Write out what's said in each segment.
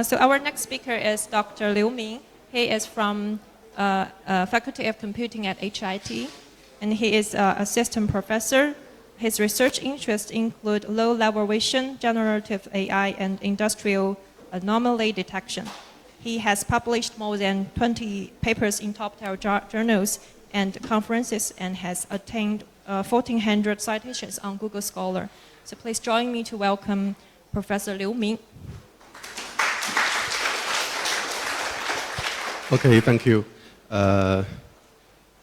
So our next speaker is Dr. Liu Ming. He is from Faculty of Computing at HIT, and he is an assistant professor. His research interests include low-level vision, generative AI, and industrial anomaly detection. He has published more than 20 papers in top-tier journals and conferences, and has attained 1,400 citations on Google Scholar. So please join me to welcome Professor Liu Ming. Okay, thank you.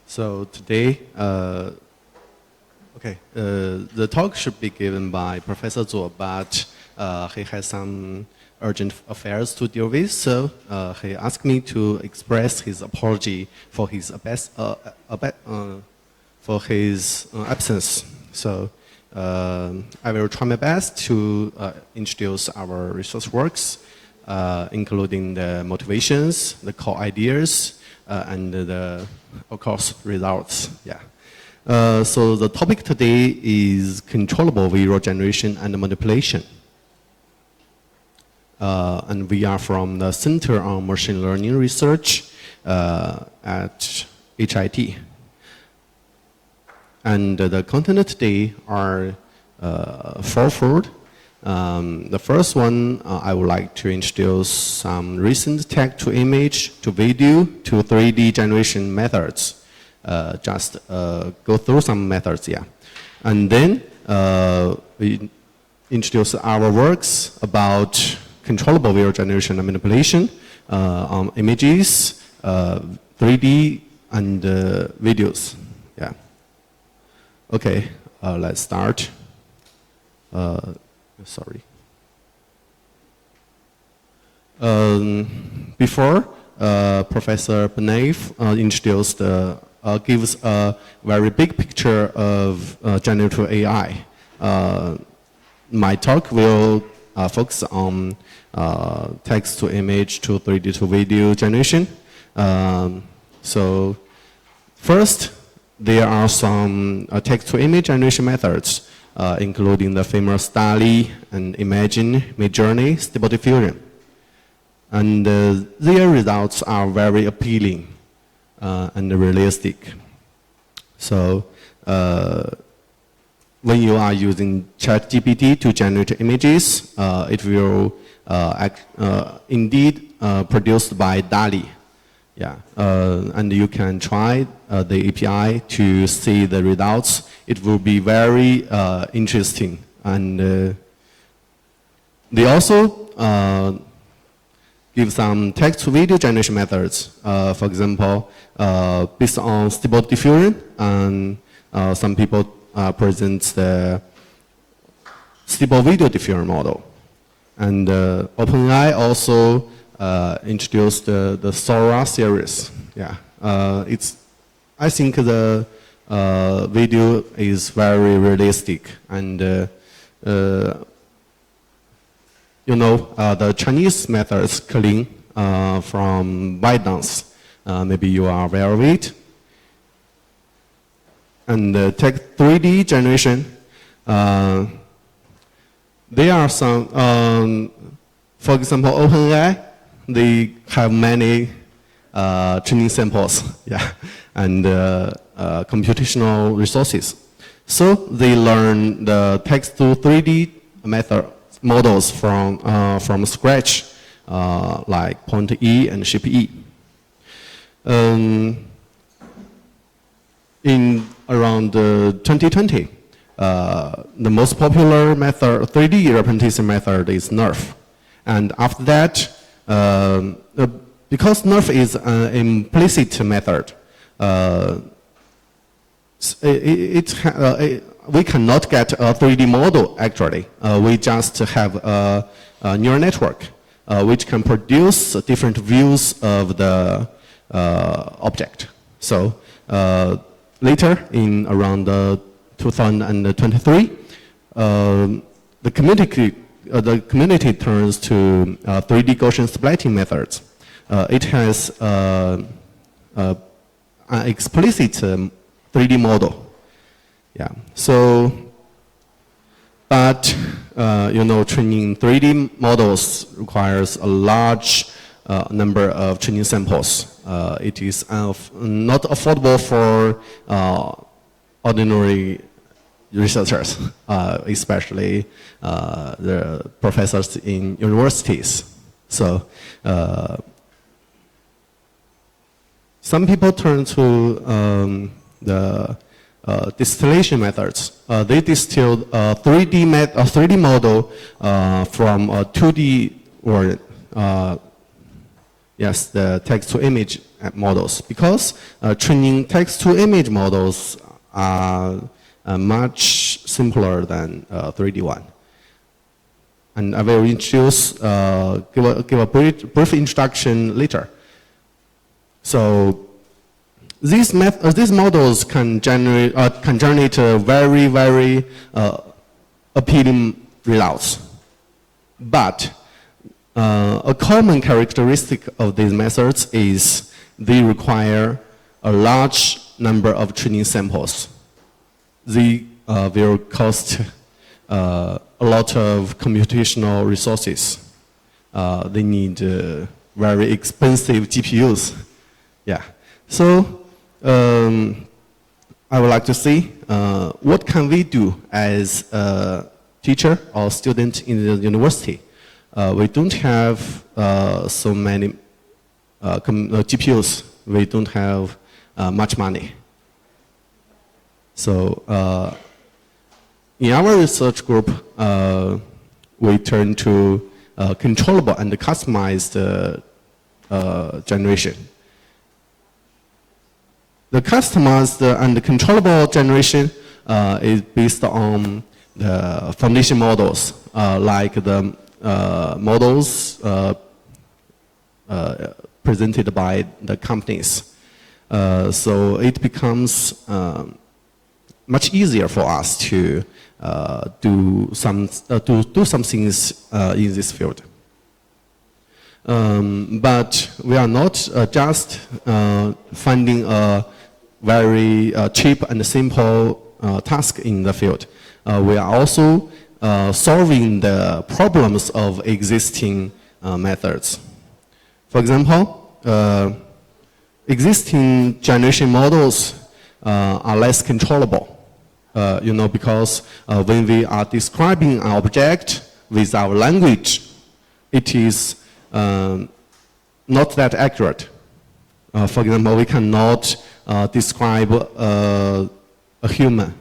So today, the talk should be given by Professor Zuo, but he has some urgent affairs to deal with, so he asked me to express his apology for his absence. So I will try my best to introduce our research works, including the motivations, the core ideas, and of course, results. Yeah. So the topic today is controllable video generation and manipulation. And we are from the Center on Machine Learning Research at HIT. And the content today are fourfold. The first one, I would like to introduce some recent text-to-image, to video, to 3D generation methods. Just go through some methods, yeah. And then we introduce our works about controllable video generation and manipulation on images, 3D, and videos, yeah. Okay, let's start. Sorry. Before Professor Benev introduced, gives a very big picture of generative AI. My talk will focus on text to image to 3D to video generation. So first, there are some text to image generation methods, including the famous DALL-E and Imagine, Midjourney, Stable Diffusion. And their results are very appealing and realistic. So when you are using ChatGPT to generate images, it will indeed produced by DALL-E. Yeah, and you can try the API to see the results. It will be very interesting. And they also give some text-to-video generation methods. For example, based on Stable Diffusion, and some people present the Stable Video Diffusion model. And OpenAI also introduced the Sora series. Yeah, I think the video is very realistic, and you know, the Chinese methods clean from ByteDance. Maybe you are aware of it. And text 3D generation. There are some, for example, OpenAI. They have many training samples, yeah, and computational resources. So they learn the text to 3D models from scratch, like Point E and Shape E. In around 2020, the most popular method, 3D representation method, is NERF. And after that, because NERF is an implicit method, we cannot get a 3D model, actually. We just have a neural network, which can produce different views of the object. So later, in around 2023, the community turns to 3D Gaussian splitting methods. It has an explicit 3D model. Yeah. So, but training 3D models requires a large number of training samples. It is not affordable for ordinary researchers, especially the professors in universities. So some people turn to the distillation methods. They distilled a 3D model from a 2D or the text-to-image models, because training text-to-image models are much simpler than 3D one. And I will introduce, give a brief introduction later. So these models can generate very, very appealing results. But a common characteristic of these methods is they require a large number of training samples. They will cost a lot of computational resources. They need very expensive GPUs. Yeah. So I would like to see what can we do as a teacher or student in the university. We don't have so many GPUs. We don't have much money. So in our research group, we turn to controllable and customized generation. The customized and controllable generation is based on the foundation models, like the models presented by the companies. So it becomes much easier for us to do some things in this field. But we are not just finding a very cheap and simple task in the field. We are also solving the problems of existing methods. For example, existing generation models are less controllable. Because when we are describing an object with our language, it is not that accurate. For example, we cannot describe a human,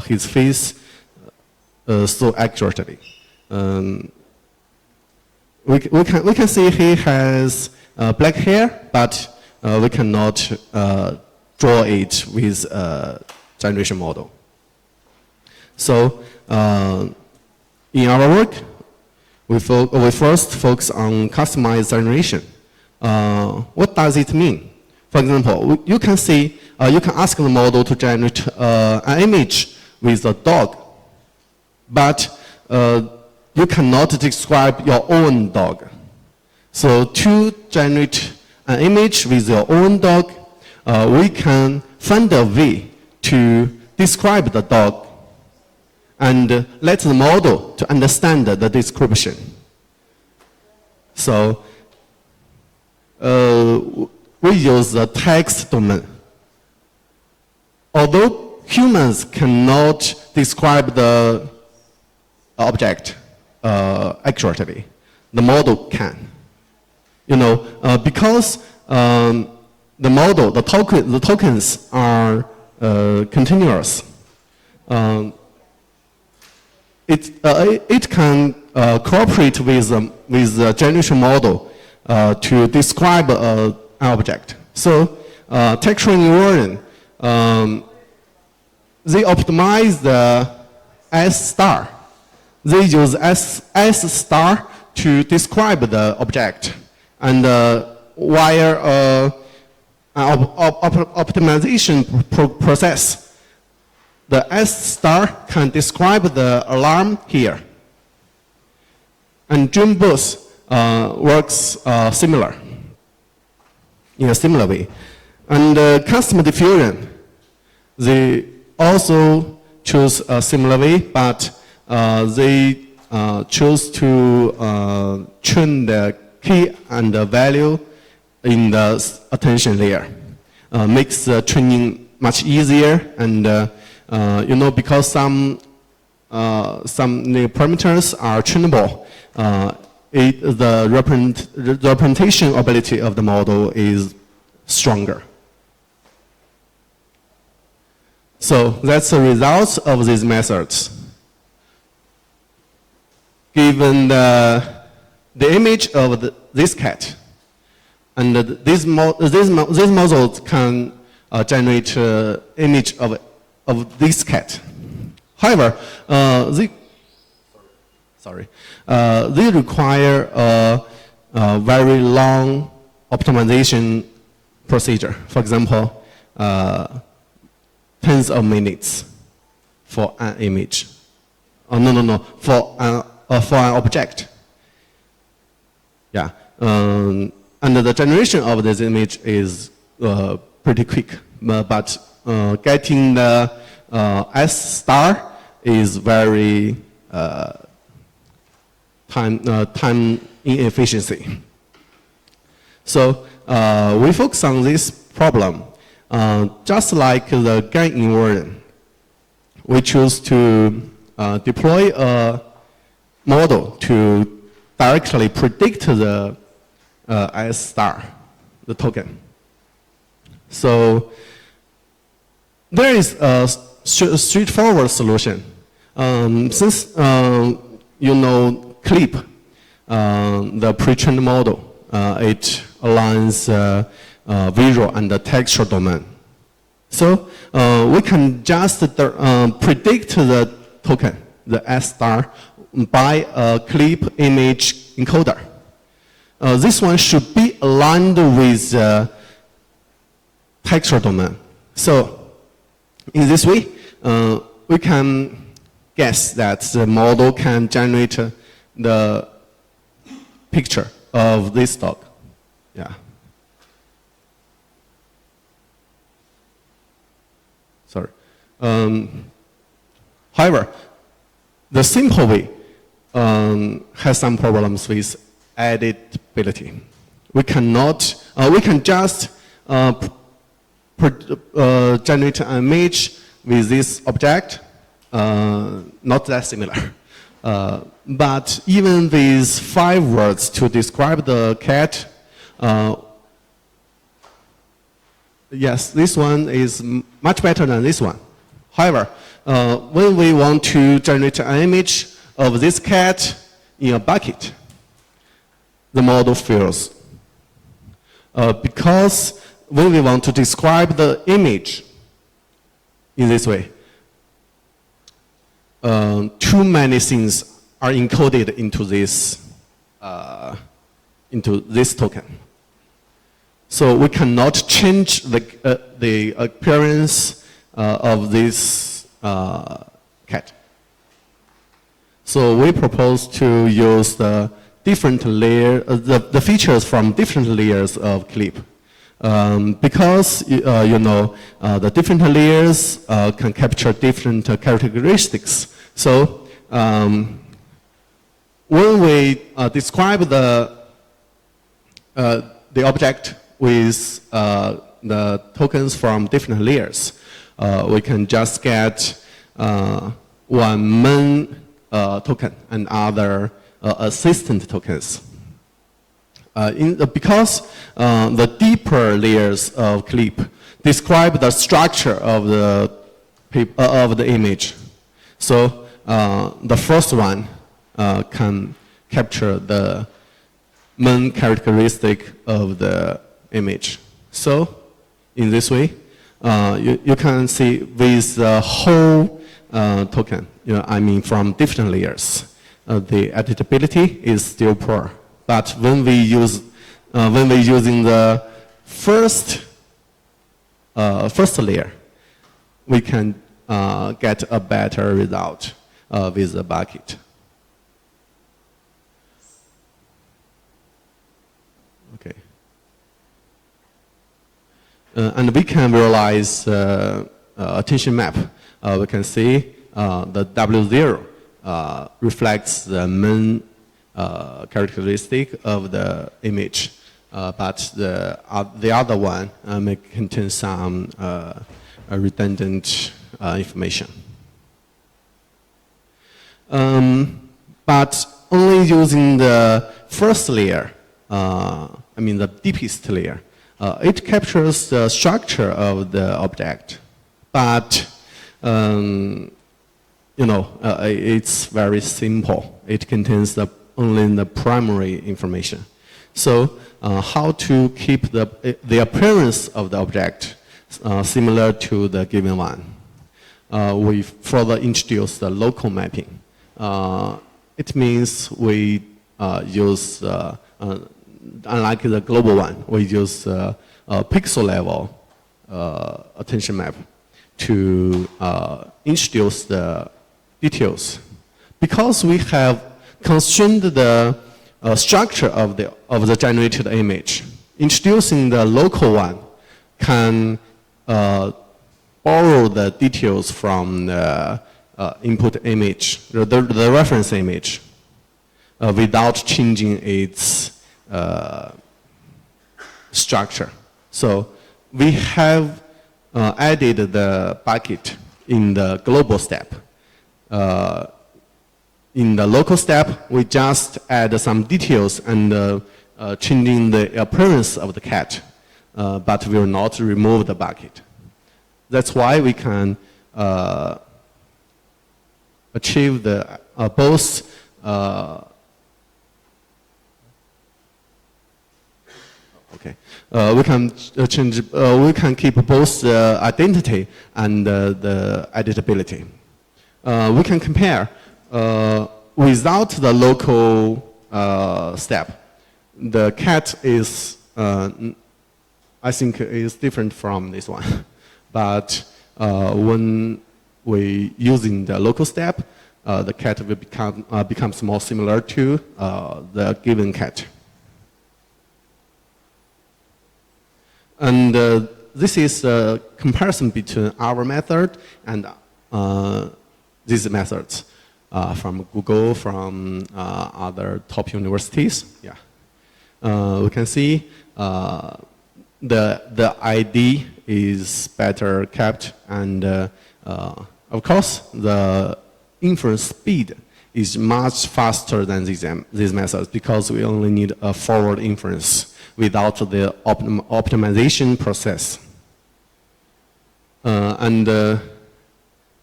his face, so accurately. We can see he has black hair, but we cannot draw it with a generation model. So in our work, we first focus on customized generation. What does it mean? For example, you can ask the model to generate an image with a dog, but you cannot describe your own dog. So to generate an image with your own dog, we can find a way to describe the dog and let the model to understand the description. So we use the text domain. Although humans cannot describe the object accurately, the model can. Because the model, the tokens are continuous. It can cooperate with the generation model to describe an object. So textual neuron, they optimize the S star. They use S star to describe the object, and via an optimization process, the S star can describe the alarm here. And dream booth works in a similar way. And customer diffusion, they also choose a similar way, but they choose to tune the key and the value in the attention layer. Makes the training much easier, and you know, because some the parameters are tunable, the representation ability of the model is stronger. So that's the results of these methods. Given the image of this cat, and these models can generate image of this cat. However, they require a very long optimization procedure. For example, tens of minutes for an image. For an object. Yeah, and the generation of this image is pretty quick, but getting the S star is very time inefficiency. So we focus on this problem. Just like the gain inversion, we choose to deploy a model to directly predict the S star, the token. So there is a straightforward solution. Since you know CLIP, the pre-trained model, it aligns visual and the textual domain. So we can just predict the token, the S star, by a CLIP image encoder. This one should be aligned with textual domain. So in this way, we can guess that the model can generate the picture of this dog. Yeah. Sorry. However, the simple way has some problems with editability. We cannot, we can just generate an image with this object, not that similar. But even with 5 words to describe the cat, yes, this one is much better than this one. However, when we want to generate an image of this cat in a bucket, the model fails. Because when we want to describe the image in this way, too many things are encoded into this token. So we cannot change the appearance of this cat. So we propose to use the different layer, the features from different layers of CLIP. Because you know the different layers can capture different characteristics. So when we describe the object with the tokens from different layers, we can just get one main token and other assistant tokens. Because the deeper layers of CLIP describe the structure of the image. So the first one can capture the main characteristic of the image. So in this way, you can see with the whole token, I mean from different layers, the editability is still poor. But when we use when we're using the first layer, we can get a better result with the bucket. Okay. And we can realize attention map. We can see the W0 reflects the main characteristic of the image, but the other one may contain some redundant information. But only using the first layer, the deepest layer, it captures the structure of the object. But it's very simple. It contains only the primary information. So how to keep the appearance of the object similar to the given one? We further introduce the local mapping. It means we use, unlike the global one, we use pixel level attention map to introduce the details. Because we have constrained the structure of the generated image, introducing the local one can borrow the details from the input image, the reference image, without changing its structure. So we have added the bucket in the global step. In the local step, we just add some details and changing the appearance of the cat, but will not remove the bucket. That's why we can achieve the both we can change. We can keep both the identity and the editability. We can compare without the local step. The cat is, I think, is different from this one. But when we using the local step, the cat will becomes more similar to the given cat. And this is a comparison between our method and these methods from Google, from other top universities. Yeah, we can see the ID is better kept, and of course the inference speed is much faster than these methods because we only need a forward inference without the optimization process.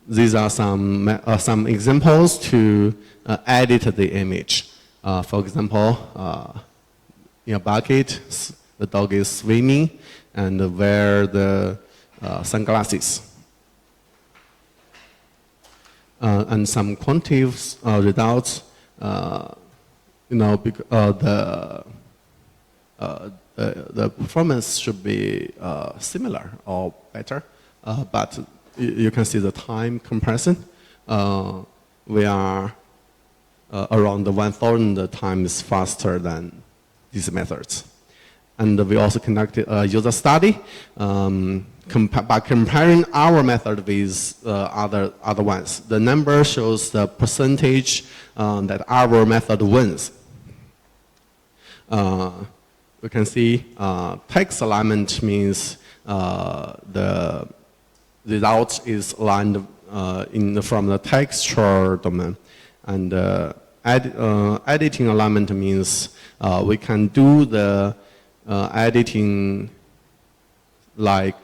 These are some examples to edit the image. For example, in a bucket, the dog is swimming and wear the sunglasses. And some quantitative results, the performance should be similar or better, but you can see the time comparison. We are around 1,000 times faster than these methods. And we also conducted a user study by comparing our method with other ones. The number shows the percentage that our method wins. We can see text alignment means the result is aligned from the textual domain. And editing alignment means we can do the editing like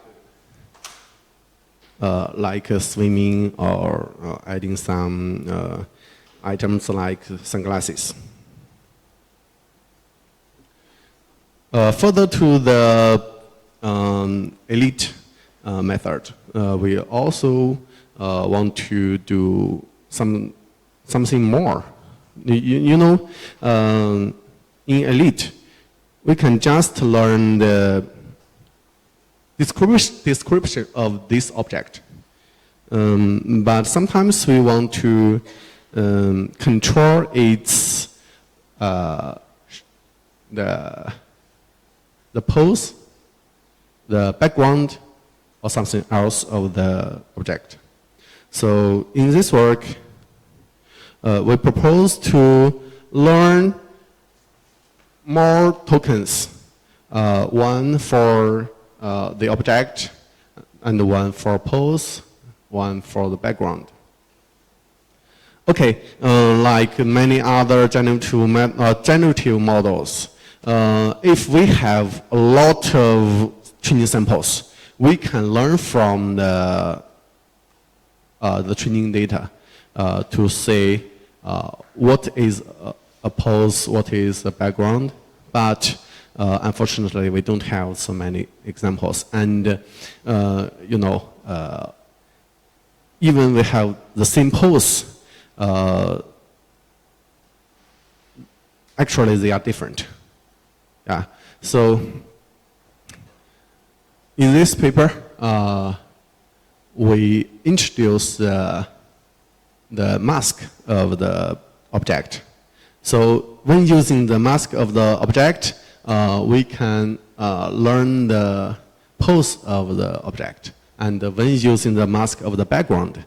swimming or adding some items like sunglasses. Further to the elite method, we also want to do something more. In elite, we can just learn the description of this object. But sometimes we want to control its the pose, the background, or something else of the object. So in this work, we propose to learn more tokens, one for the object, and one for pose, one for the background. Okay, like many other generative models, if we have a lot of training samples, we can learn from the training data to say what is a pose, what is the background, but unfortunately we don't have so many examples. And you know, even we have the same pose, actually they are different. Yeah. So in this paper, we introduce the mask of the object. So when using the mask of the object, we can learn the pose of the object. And when using the mask of the background,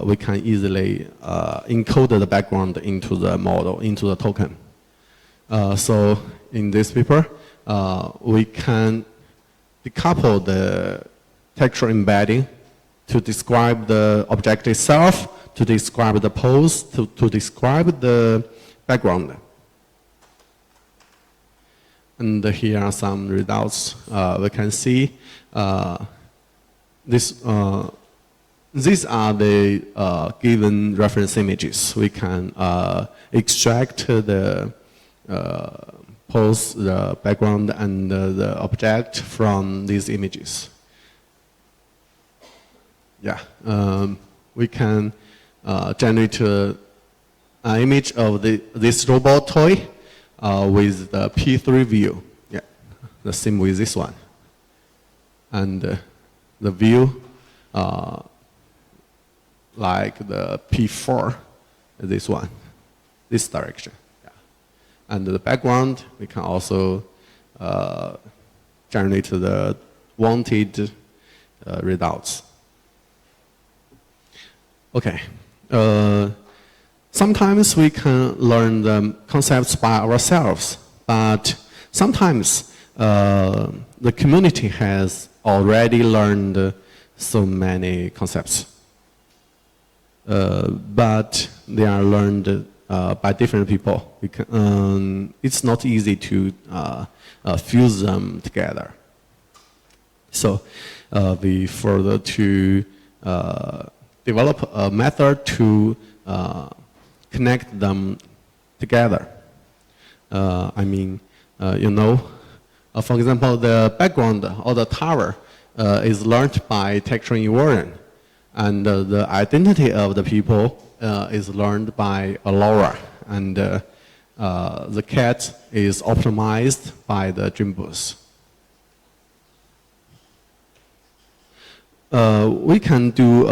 we can easily encode the background into the model, into the token. So in this paper, we can decouple the textual embedding to describe the object itself, to describe the pose, to describe the background. And here are some results. We can see these are the given reference images. We can extract the pose, the background, and the object from these images. Yeah, we can generate an image of this robot toy with the P3 view. Yeah, the same with this one. And the view like the P4, this one, this direction. Yeah. And the background, we can also generate the wanted results. Okay. Sometimes we can learn the concepts by ourselves, but sometimes the community has already learned so many concepts. But they are learned by different people. It's not easy to fuse them together. So we further to develop a method to connect them together. I mean, you know, for example, the background or the tower is learned by textual inversion, and the identity of the people is learned by LoRa, and the cat is optimized by the Dreamboost. We can do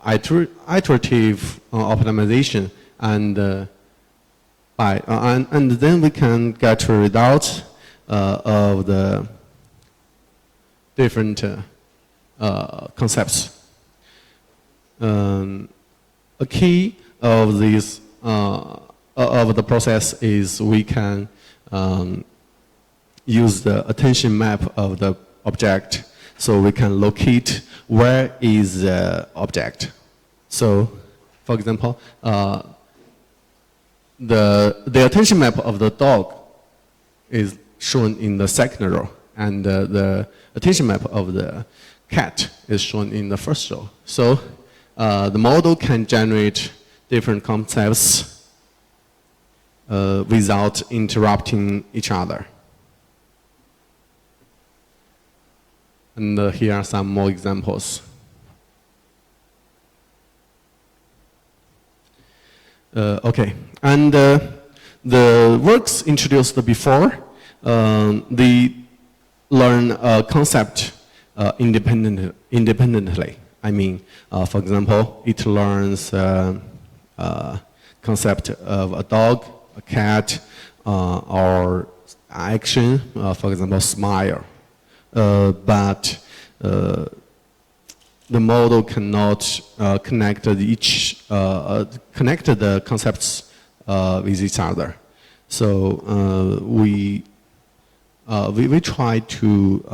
iterative optimization, and then we can get a result of the different concepts. A key of this of the process is we can use the attention map of the object, so we can locate where is the object. So, for example, the attention map of the dog is shown in the second row, and the attention map of the cat is shown in the first row. So the model can generate different concepts without interrupting each other. And here are some more examples. Okay, and the works introduced before, they learn a concept independently. I mean, for example, it learns concept of a dog, a cat, or action, for example, smile. But the model cannot connect the concepts with each other. So we try to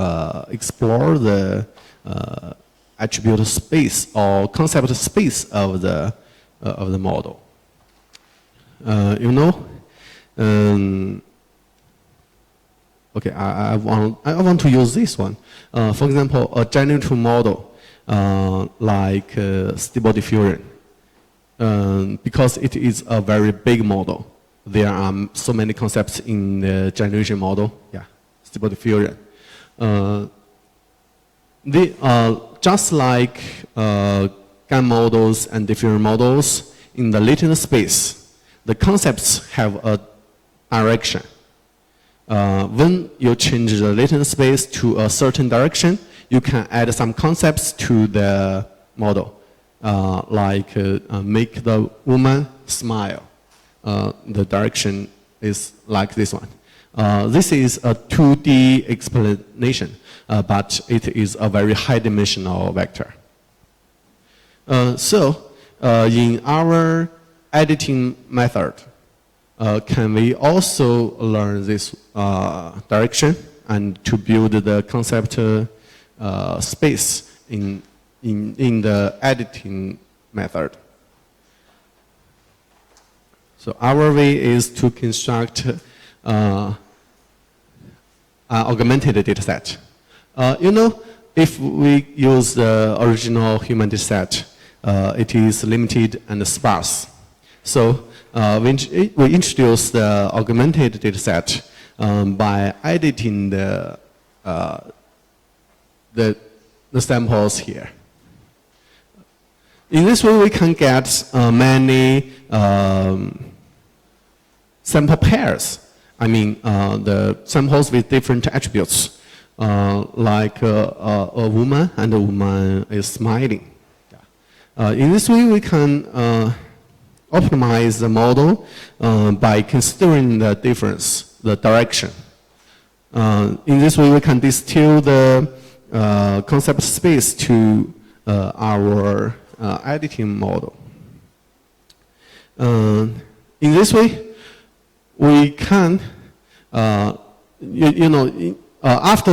explore the attribute space or concept space of the model. Okay, I want to use this one. For example, a generative model like Stable Diffusion, because it is a very big model. There are so many concepts in the generation model. Yeah, Stable Diffusion. Just like GAN models and diffusion models, in the latent space, the concepts have a direction. When you change the latent space to a certain direction, you can add some concepts to the model, like make the woman smile. The direction is like this one. This is a 2D explanation, but it is a very high-dimensional vector. In our editing method, can we also learn this direction and to build the concept space in the editing method? So our way is to construct augmented data set. If we use the original human data set, it is limited and sparse. So we introduce the augmented data set by editing the samples here. In this way, we can get many sample pairs. I mean, the samples with different attributes, like a woman and a woman is smiling. In this way, we can optimize the model by considering the difference, the direction. In this way, we can distill the concept space to our editing model. In this way, we can, after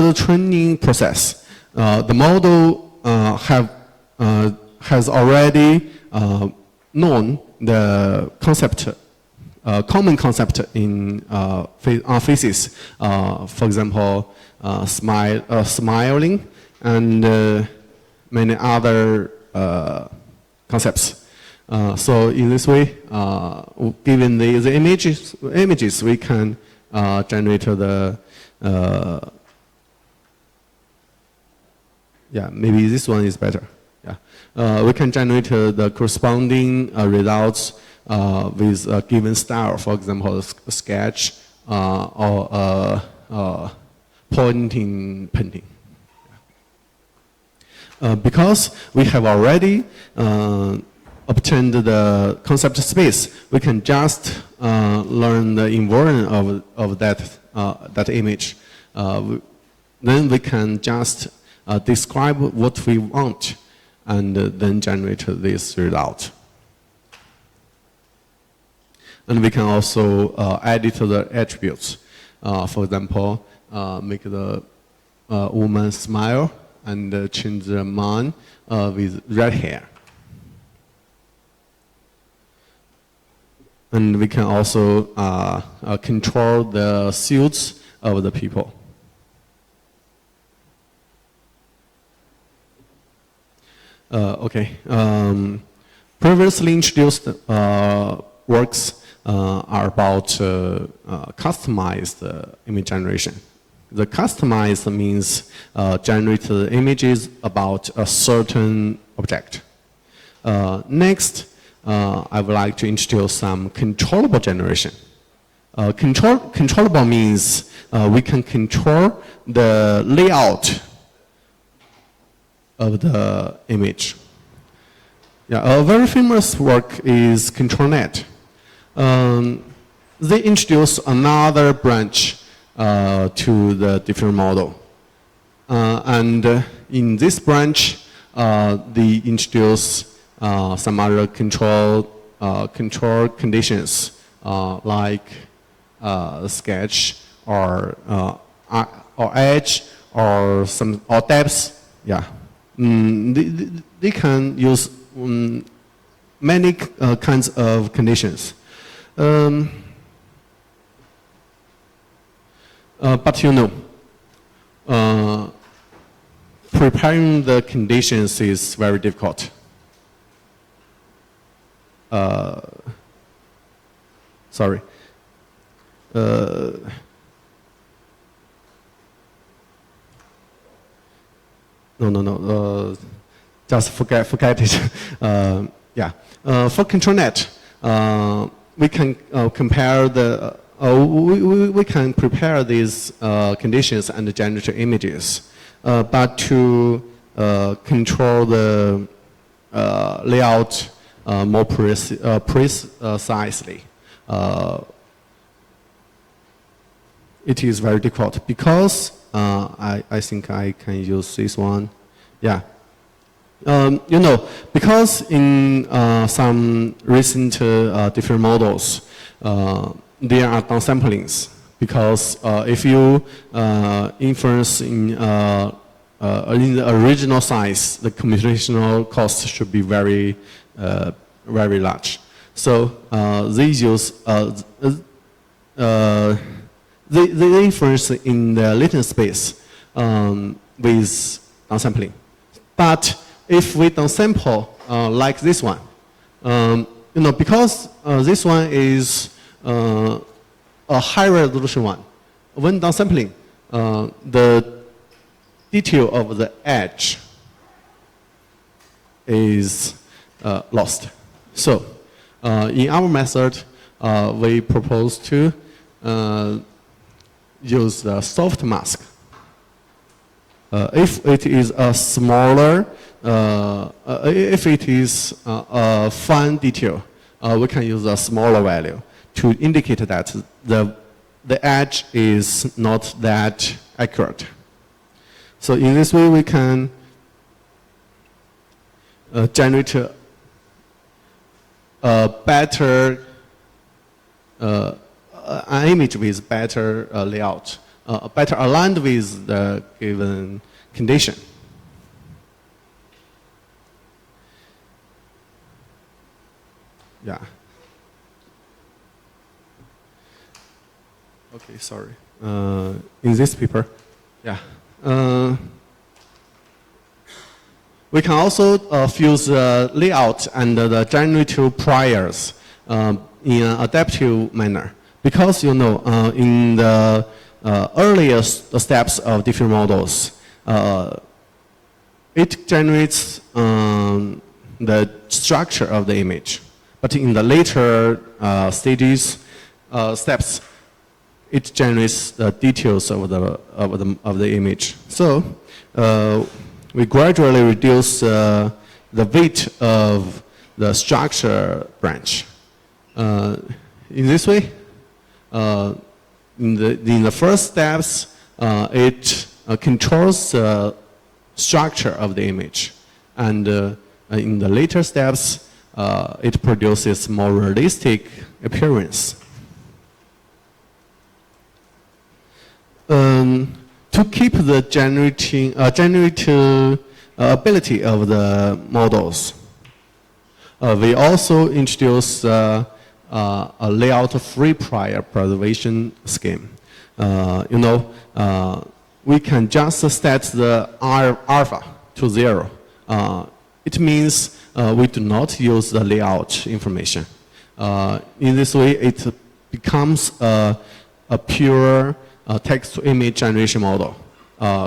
the training process, the model has already known the concept, common concept in faces. For example, smiling and many other concepts. So in this way, given the images, we can generate the maybe this one is better. We can generate the corresponding results with a given style, for example, a sketch or painting. Because we have already obtained the concept space, we can just learn the inversion of that image. Then we can just describe what we want and then generate this result. And we can also edit the attributes. For example, make the woman smile and change the man with red hair. And we can also control the suits of the people. Previously introduced works are about customized image generation. The customized means generate images about a certain object. Next, I would like to introduce some controllable generation. Controllable means we can control the layout of the image. A very famous work is ControlNet. They introduced another branch to the diffusion model. And in this branch, they introduce some other control conditions like sketch or edge or depths. Yeah, they can use many kinds of conditions. But you know, preparing the conditions is very difficult. Sorry. No. Just forget it. Yeah. For ControlNet, we can compare the. We can prepare these conditions and generate images, but to control the layout more precisely, it is very difficult because I think I can use this one. Yeah. You know, because in some recent different models, there are downsamplings. Because if you inference in the original size, the computational cost should be very large. So they use they inference in the latent space with downsampling. But if we downsample like this one, you know, because this one is a high resolution one, when downsampling, the detail of the edge is lost. So in our method, we propose to use the soft mask. If it is a smaller, if it is a fine detail, we can use a smaller value to indicate that the edge is not that accurate. So in this way, we can generate a better an image with better layout, better aligned with the given condition. Yeah. Okay, sorry. In this paper, yeah. We can also fuse the layout and the generative priors in an adaptive manner. Because, you know, in the earliest steps of different models, it generates the structure of the image. But in the later steps, it generates the details of the image. So we gradually reduce the weight of the structure branch. In this way, in the first steps, it controls the structure of the image, and in the later steps, it produces more realistic appearance. To keep the generative ability of the models, we also introduce a layout-free prior preservation scheme. You know, we can just set the alpha to 0. It means we do not use the layout information. In this way, it becomes a pure text-to-image generation model.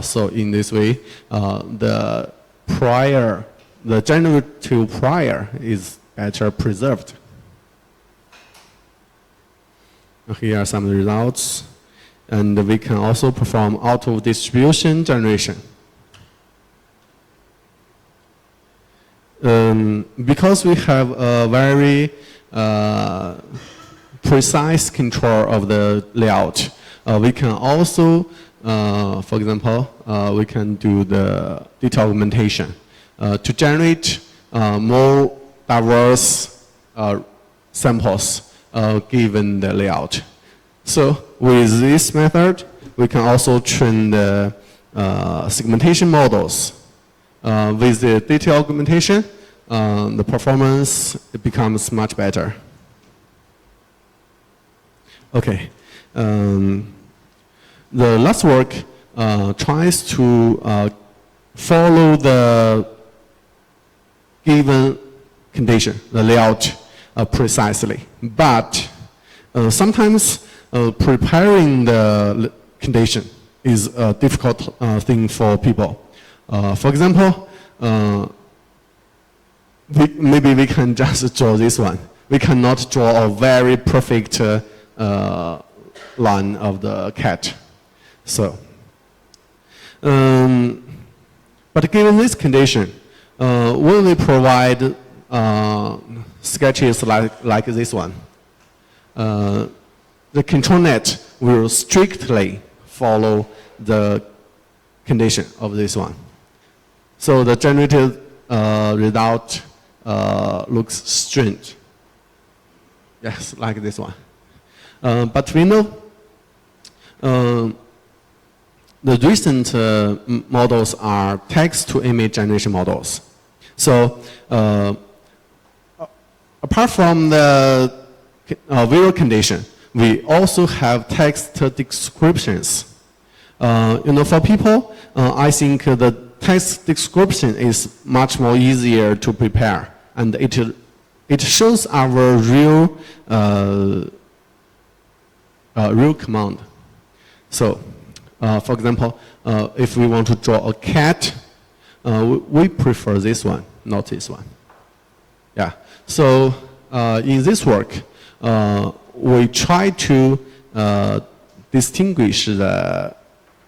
So in this way, the generative prior is better preserved. Here are some results. And we can also perform auto-distribution generation. Because we have a very precise control of the layout, we can also, for example, we can do the data augmentation. to generate more diverse samples given the layout. So with this method, we can also train the segmentation models. With the data augmentation, the performance becomes much better. Okay. The last work tries to follow the given condition, the layout precisely. But sometimes preparing the condition is a difficult thing for people. For example, maybe we can just draw this one. We cannot draw a very perfect line of the cat. So, but given this condition, when we provide sketches like this one, the control net will strictly follow the condition of this one. So the generated result looks strange. Yes, like this one. But we know the recent models are text-to-image generation models. So apart from the visual condition, we also have text descriptions. For people, I think the text description is much more easier to prepare, and it shows our real real command. So, for example, if we want to draw a cat, we prefer this one, not this one. Yeah. So in this work, we try to distinguish the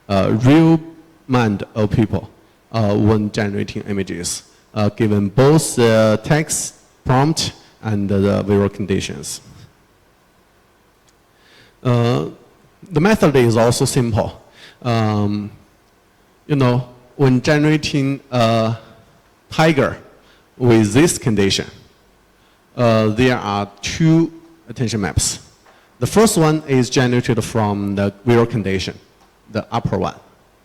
real mind of people when generating images, given both the text prompt and the visual conditions. The method is also simple. When generating a tiger with this condition, there are two attention maps. The first one is generated from the visual condition, the upper one.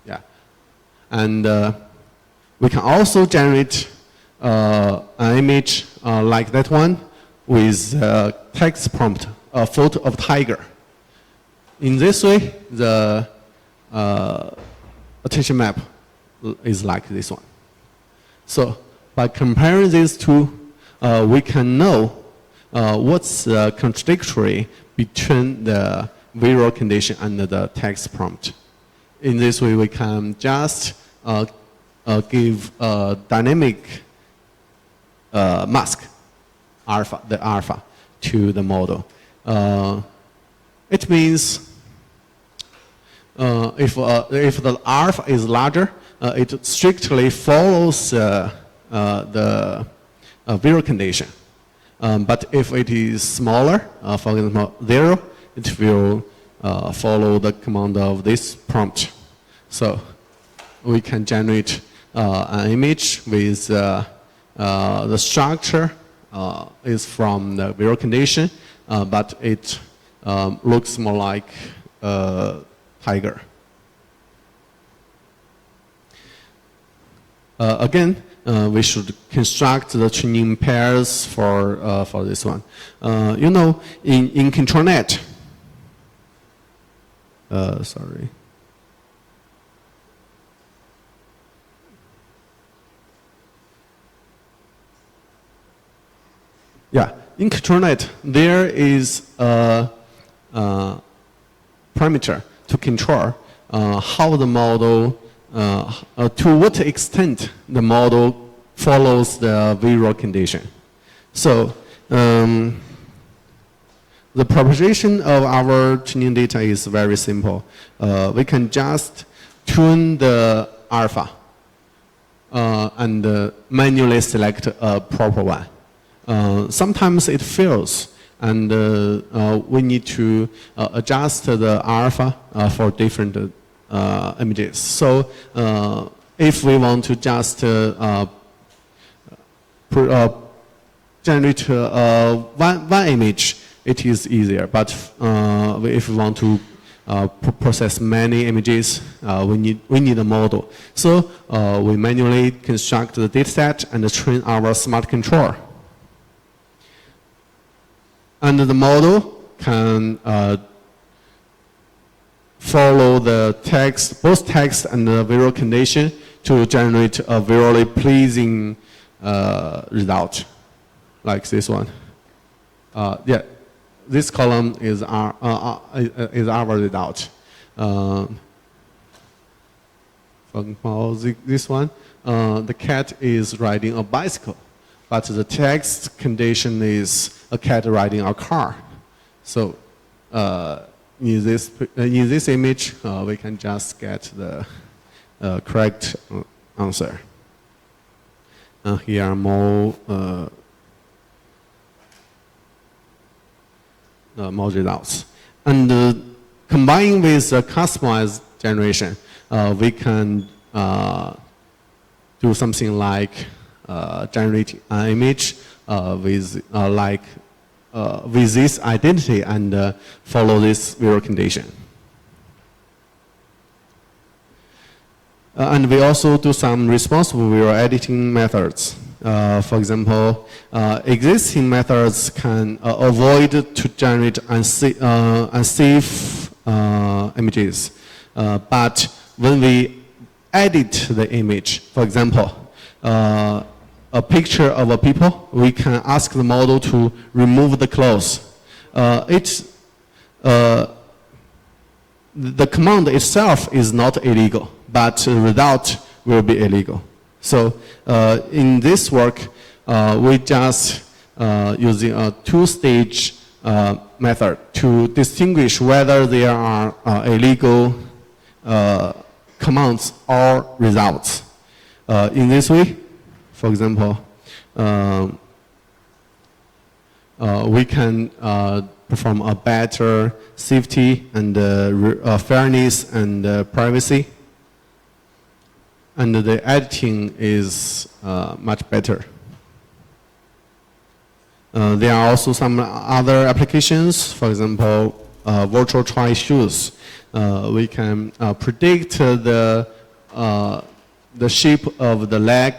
Yeah. And we can also generate an image like that one with text prompt, a photo of tiger. In this way, the attention map is like this one. So by comparing these two, we can know what's contradictory between the visual condition and the text prompt. In this way, we can just give a dynamic mask, the alpha, to the model. It means if the alpha is larger, it strictly follows the visual condition. But if it is smaller, for example 0, it will follow the command of this prompt. So we can generate an image with the structure is from the visual condition, but it looks more like a tiger. Again, we should construct the training pairs for this one. In control net, sorry. Yeah, in control net, there is a parameter to control how the model, to what extent the model follows the visual condition. So the proposition of our training data is very simple. We can just tune the alpha and manually select a proper one. Sometimes it fails, and we need to adjust the alpha for different images. So if we want to just generate one image, it is easier. But if we want to process many images, we need a model. So we manually construct the dataset and train our smart controller. And the model can follow the text, both text and the visual condition to generate a visually pleasing result, like this one. Yeah, this column is our result. For example, this one, the cat is riding a bicycle, but the text condition is a cat riding a car. So in this image, we can just get the correct answer. Here are more results. And combined with the customized generation, we can do something like generate an image with this identity and follow this visual condition. And we also do some responsible visual editing methods. For example, existing methods can avoid to generate unsafe images. But when we edit the image, for example, a picture of a people, we can ask the model to remove the clothes. The command itself is not illegal, but the result will be illegal. So in this work, we just using a two-stage method to distinguish whether there are illegal commands or results. In this way, for example, we can perform a better safety and fairness and privacy. And the editing is much better. There are also some other applications. For example, virtual try shoes. We can predict the shape of the leg,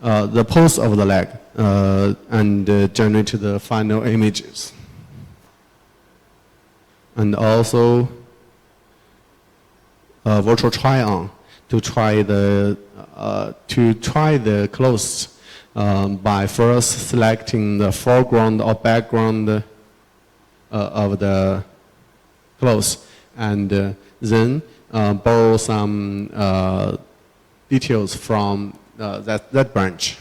the pose of the leg, and generate the final images. And also virtual try-on to try the clothes by first selecting the foreground or background of the clothes, and then borrow some details from that branch.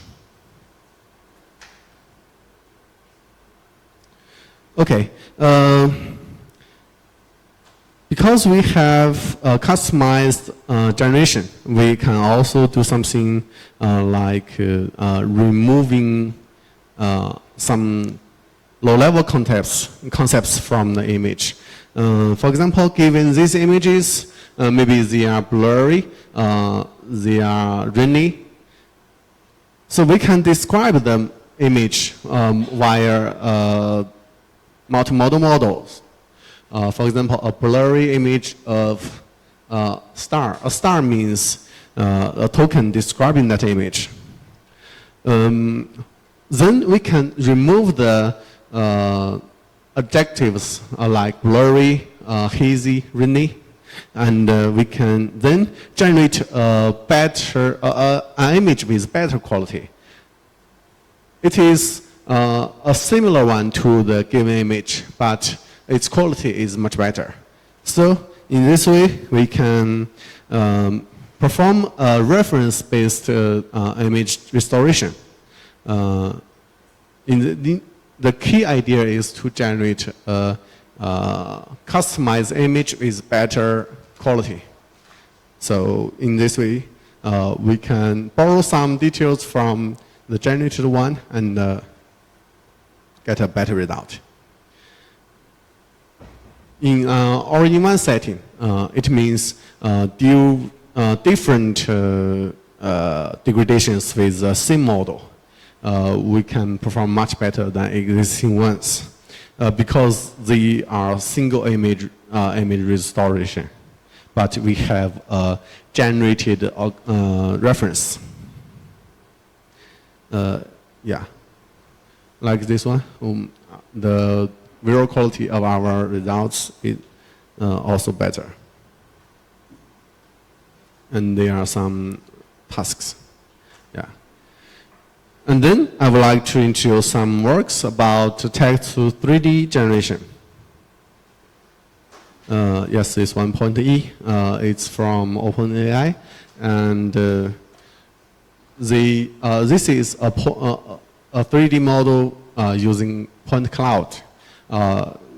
Okay. Because we have customized generation, we can also do something like removing some low-level concepts from the image. For example, given these images, maybe they are blurry, they are rainy. So we can describe the image via multimodal models. For example, a blurry image of a star. A star means a token describing that image. Then we can remove the adjectives like blurry, hazy, rainy, and we can then generate a better an image with better quality. It is a similar one to the given image, but its quality is much better. So in this way, we can perform a reference-based image restoration. The key idea is to generate a customized image with better quality. So in this way, we can borrow some details from the generated one and get a better result. In all-in-one setting, it means do different degradations with the same model. we can perform much better than existing ones because they are single image restoration, but we have a generated reference. Yeah, like this one. The visual quality of our results is also better. And there are some tasks. Yeah. And then I would like to introduce some works about text to 3D generation. Yes, this one point E. It's from OpenAI, and this is a 3D model using point cloud.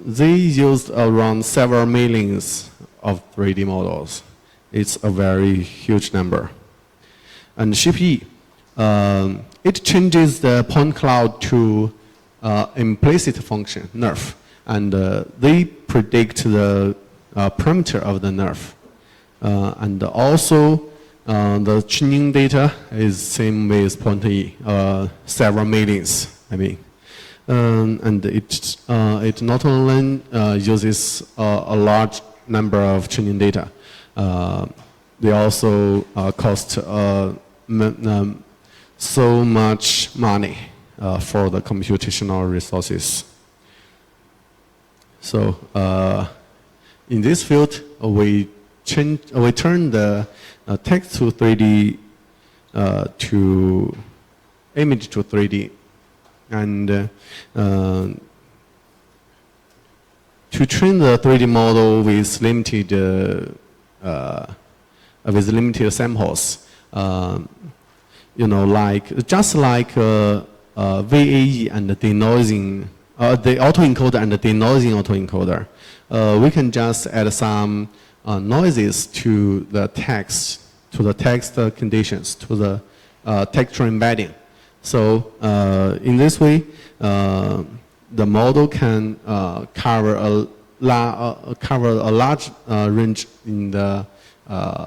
They used around several millions of 3D models. It's a very huge number. And ShipE, it changes the point cloud to implicit function, nerf, and they predict the parameter of the nerf. And also, the training data is same with point E, several millions, I mean. And it not only uses a large number of training data, they also cost so much money for the computational resources. So in this field, we turn the text to 3D to image to 3D, and to train the 3D model with limited samples, just like VAE and the denoising, the autoencoder and the denoising autoencoder, we can just add some noises to the text conditions, to the textual embedding. So in this way, the model can cover a large range in the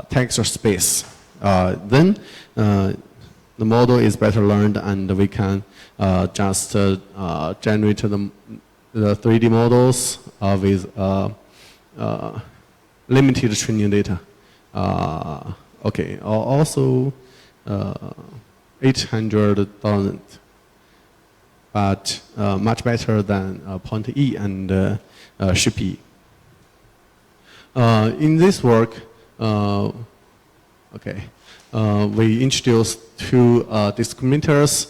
texture space. Then the model is better learned, and we can just generate the 3D models with limited training data. Okay, also 800,000, but much better than point E and ShipE. In this work, we introduced two discriminators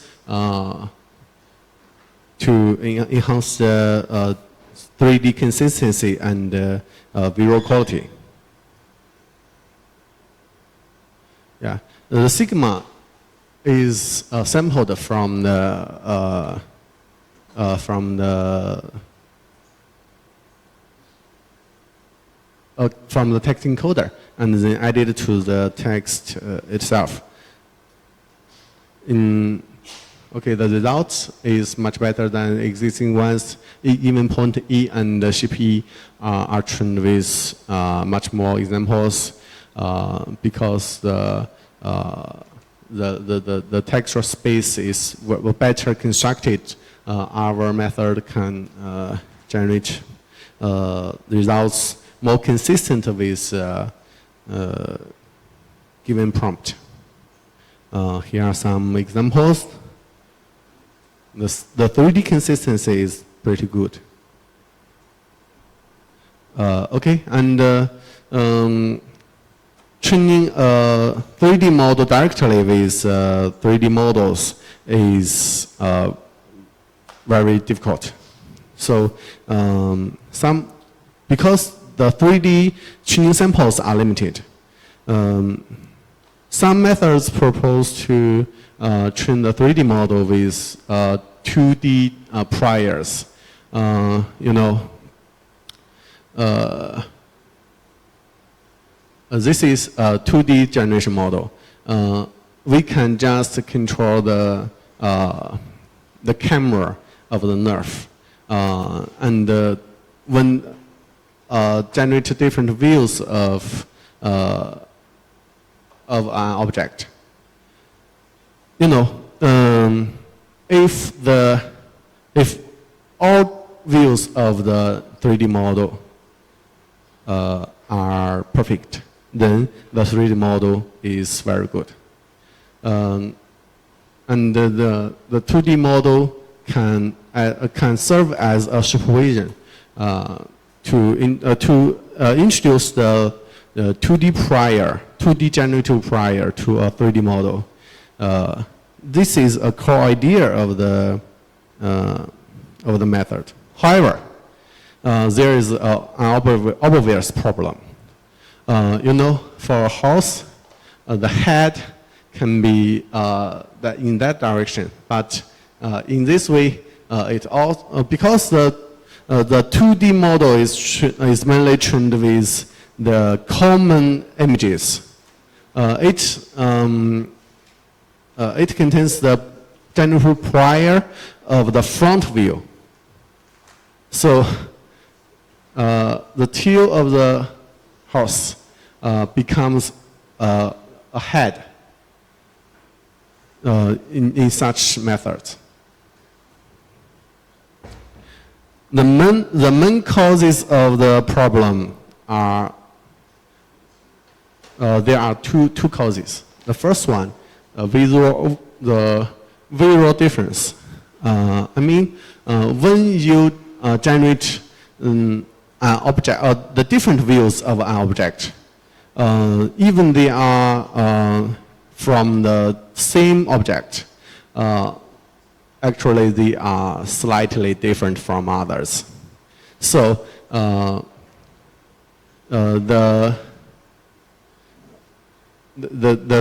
to enhance the 3D consistency and visual quality. Yeah, the sigma is sampled from the text encoder and then added to the text itself. The result is much better than existing ones. Even point E and ShipE are trained with much more examples because the textual space is better constructed. Our method can generate results more consistent with given prompt. Here are some examples. The 3D consistency is pretty good. Training a 3D model directly with 3D models is very difficult. So because the 3D training samples are limited, some methods propose to train the 3D model with 2D priors. This is a 2D generation model. We can just control the camera of the nerf, and when generate different views of an object. if all views of the 3D model are perfect, then the 3D model is very good. And the 2D model can serve as a supervision to introduce the 2D generative prior to a 3D model. This is a core idea of the method. However, there is an obvious problem. You know, for a house, the head can be in that direction, but in this way, because the 2D model is mainly trained with the common images. It contains the generative prior of the front view. So the tail of the horse becomes a head in such methods. The main causes of the problem are there are two causes. The first one, the visual difference. When you generate an object, the different views of an object, even they are from the same object, actually they are slightly different from others. So the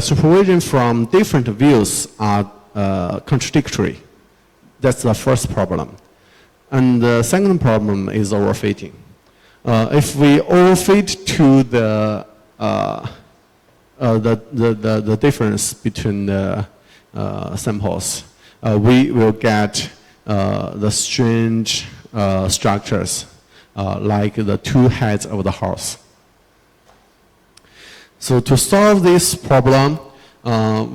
supervision from different views are contradictory. That's the first problem. And the second problem is overfitting. If we overfit to the difference between the samples, we will get the strange structures like the two heads of the horse. So to solve this problem,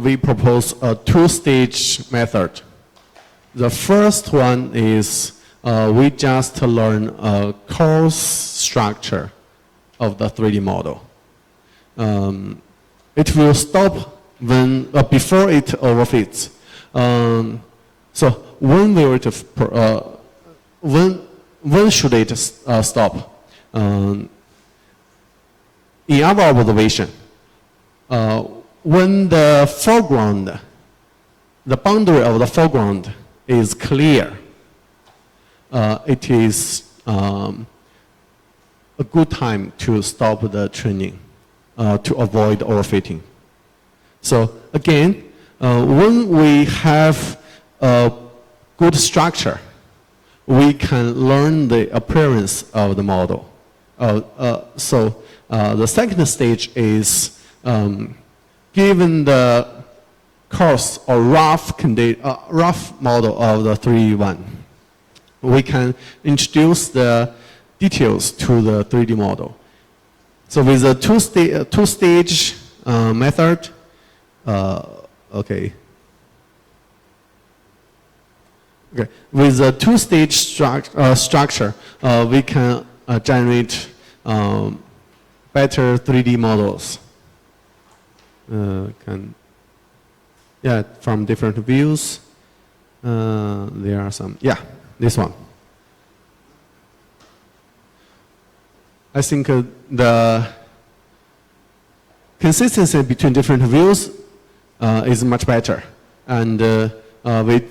we propose a two-stage method. The first one is we just learn a coarse structure of the 3D model. It will stop before it overfits. So when should it stop? In our observation, when the foreground, the boundary of the foreground is clear, it is a good time to stop the training to avoid overfitting. So again, when we have a good structure, we can learn the appearance of the model. So the second stage is given the coarse or rough model of the 3D one, we can introduce the details to the 3D model. So with the two-stage method, with the two-stage structure, we can generate better 3D models. From different views. There are some. This one. I think the consistency between different views is much better, and we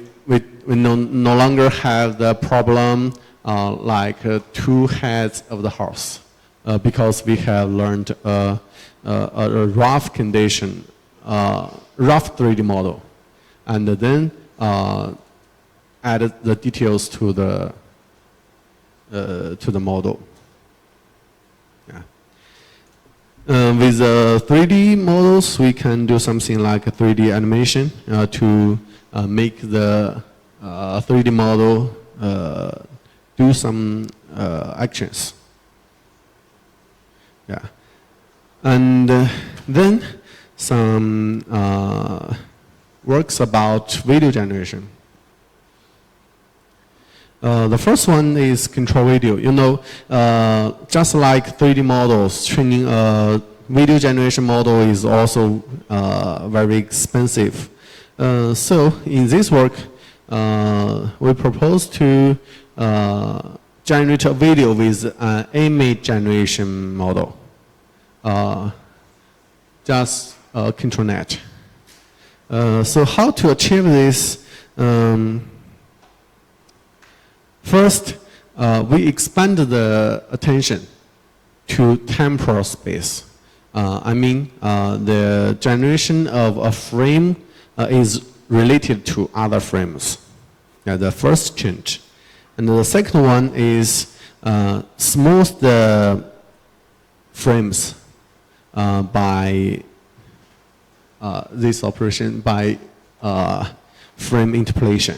no longer have the problem like two heads of the horse, because we have learned a rough condition, rough 3D model, and then added the details to the model. With 3D models, we can do something like a 3D animation to make the 3D model do some actions. And then some works about video generation. The first one is control video. You know, just like 3D models, training a video generation model is also very expensive. So in this work, we propose to generate a video with an image generation model, just control net. So how to achieve this? First, we expand the attention to temporal space. I mean, the generation of a frame is related to other frames. Yeah, the first change. And the second one is smooth the frames by this operation by frame interpolation.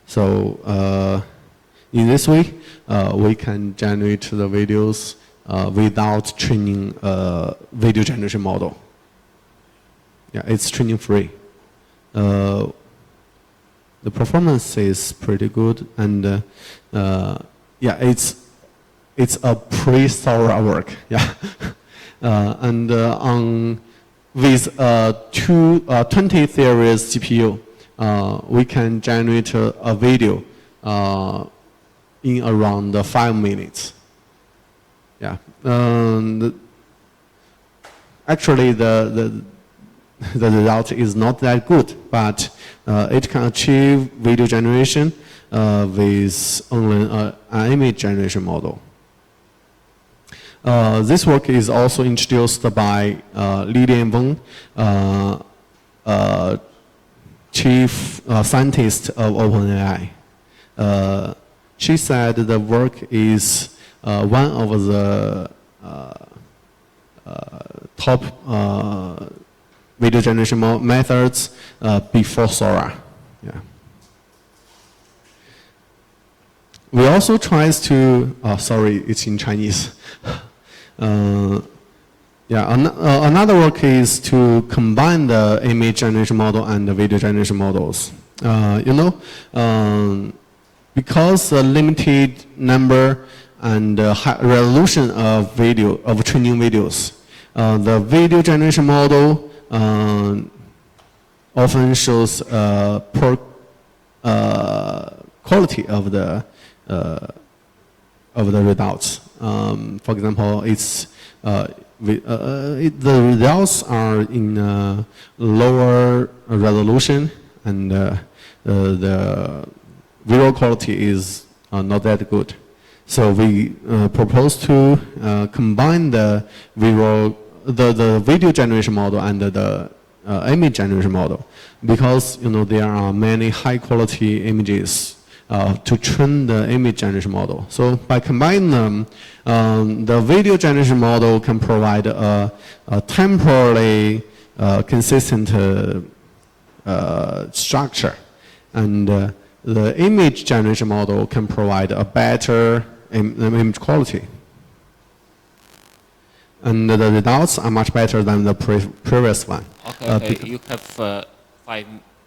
So in this way, we can generate the videos without training a video generation model. Yeah, it's training free. The performance is pretty good, and yeah, it's a pre-Sora work. Yeah, and with 20 series CPU, we can generate a video in around 5 minutes. Yeah, actually the result is not that good, but it can achieve video generation with only an image generation model. This work is also introduced by Wang, chief scientist of OpenAI. She said the work is one of the top video generation methods before Sora. Yeah. We also tries to, sorry, it's in Chinese. Yeah, another work is to combine the image generation model and the video generation models. You know, because the limited number and high resolution of training videos, the video generation model often shows poor quality of the results. For example, the results are in lower resolution, and the visual quality is not that good. So we propose to combine the video generation model and the image generation model, because there are many high quality images to train the image generation model. So by combining them, the video generation model can provide a temporally consistent structure, and the image generation model can provide a better image quality. And the results are much better than the previous one. Okay, you have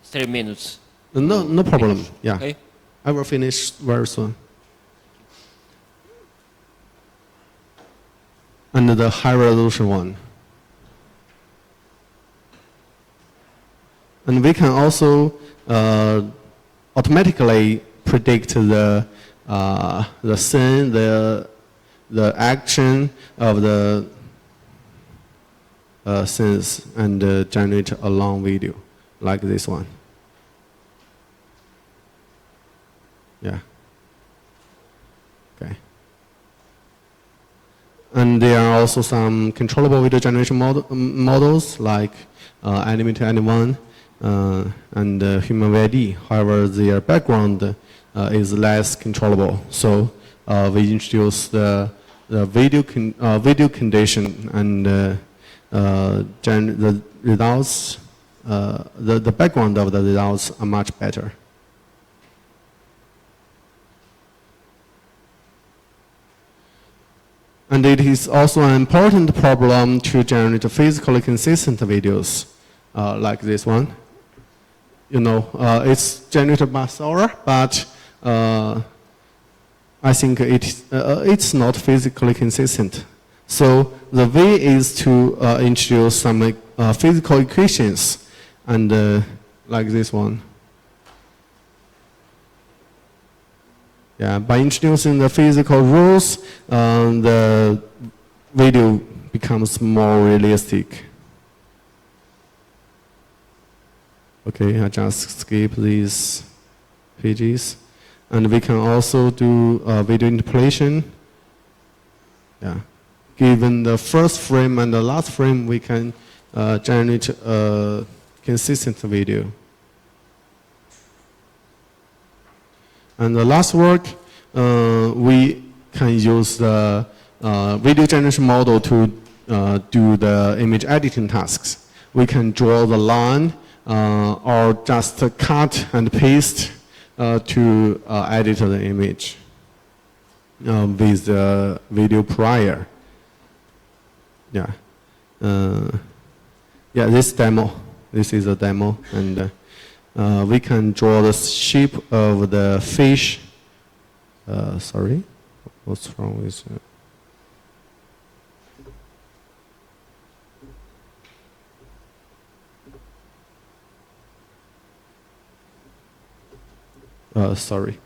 3 minutes. No problem. Yeah. Okay. I will finish very soon. And the high resolution one. And we can also automatically predict the scene, the action of the scenes, and generate a long video like this one. Yeah. Okay. And there are also some controllable video generation models like animated anyone and human VID. However, their background is less controllable. So we introduce the video condition, and the results, the background of the results are much better. And it is also an important problem to generate physically consistent videos, like this one. It's generated by Sora, but I think it's not physically consistent. So the way is to introduce some physical equations, and like this one. Yeah, by introducing the physical rules, the video becomes more realistic. Okay, I just skip these pages. And we can also do video interpolation. Yeah. Given the first frame and the last frame, we can generate a consistent video. And the last work, we can use the video generation model to do the image editing tasks. We can draw the line or just cut and paste to edit the image with the video prior. Yeah. Yeah, this is a demo, and we can draw the shape of the fish. Sorry, what's wrong with sorry.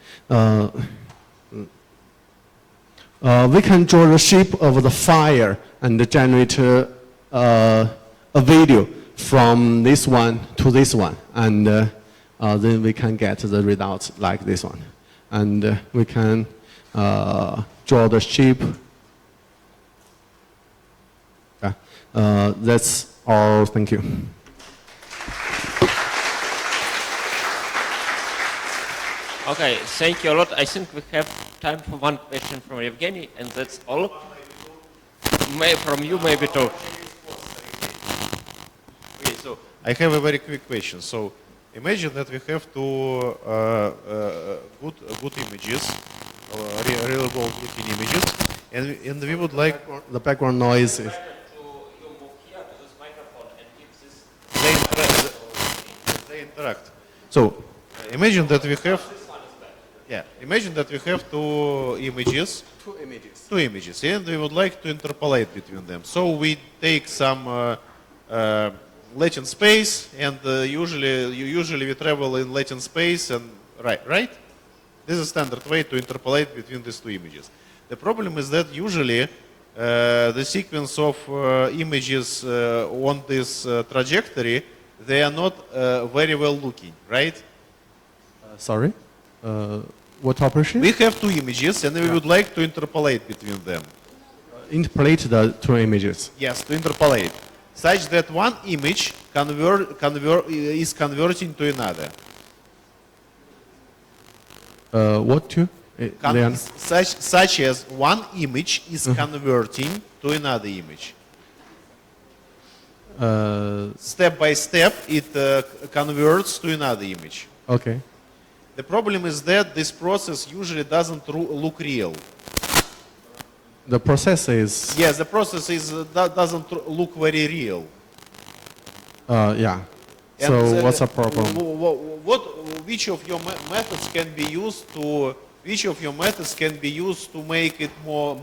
We can draw the shape of the fire and generate a video from this one to this one, and then we can get the results like this one. And we can draw the shape. Yeah. That's all. Thank you. Okay, thank you a lot. I think we have time for one question from Evgeny, and that's all. From you, maybe too. Okay, so I have a very quick question. So imagine that we have two good images, real world looking images, and we would like The background noise. they interact. So imagine that we have. Yeah, imagine that we have two images, and we would like to interpolate between them. So we take some latent space, and usually we travel in latent space, and right? This is a standard way to interpolate between these two images. The problem is that usually the sequence of images on this trajectory, they are not very well looking, right? Sorry? What operation? We have two images, and we would like to interpolate between them. Interpolate the two images. Yes, to interpolate, such that one image is converting to another. What to? Such as one image is converting to another image. Step by step, it converts to another image. Okay. The problem is that this process usually doesn't look real. The process is. Yes, the process doesn't look very real. Yeah. And So what's the problem? Which of your methods can be used to? Which of your methods can be used to make it more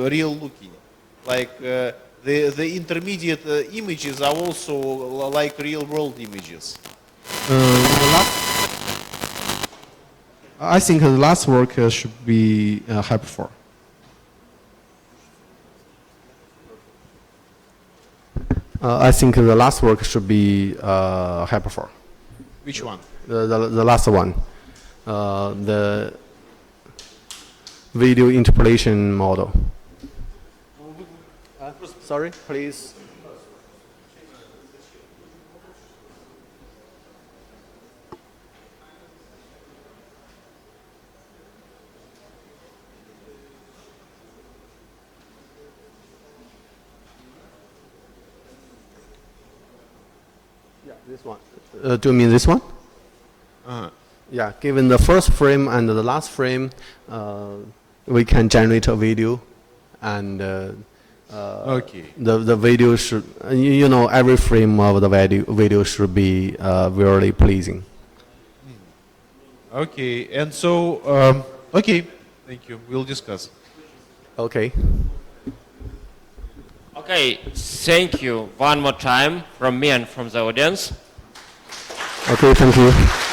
real looking? Like the intermediate images are also like real world images. I think the last work should be Hyperfor. I think the last work should be Hyperfor. Which one? The last one. The video interpolation model. Sorry, please. Yeah, this one. Do you mean this one? Yeah, given the first frame and the last frame, we can generate a video, and Okay. the video should, you know, every frame of the video should be very pleasing. Okay, and so Okay, thank you. We'll discuss. Okay. Okay, thank you one more time from me and from the audience. Okay, thank you.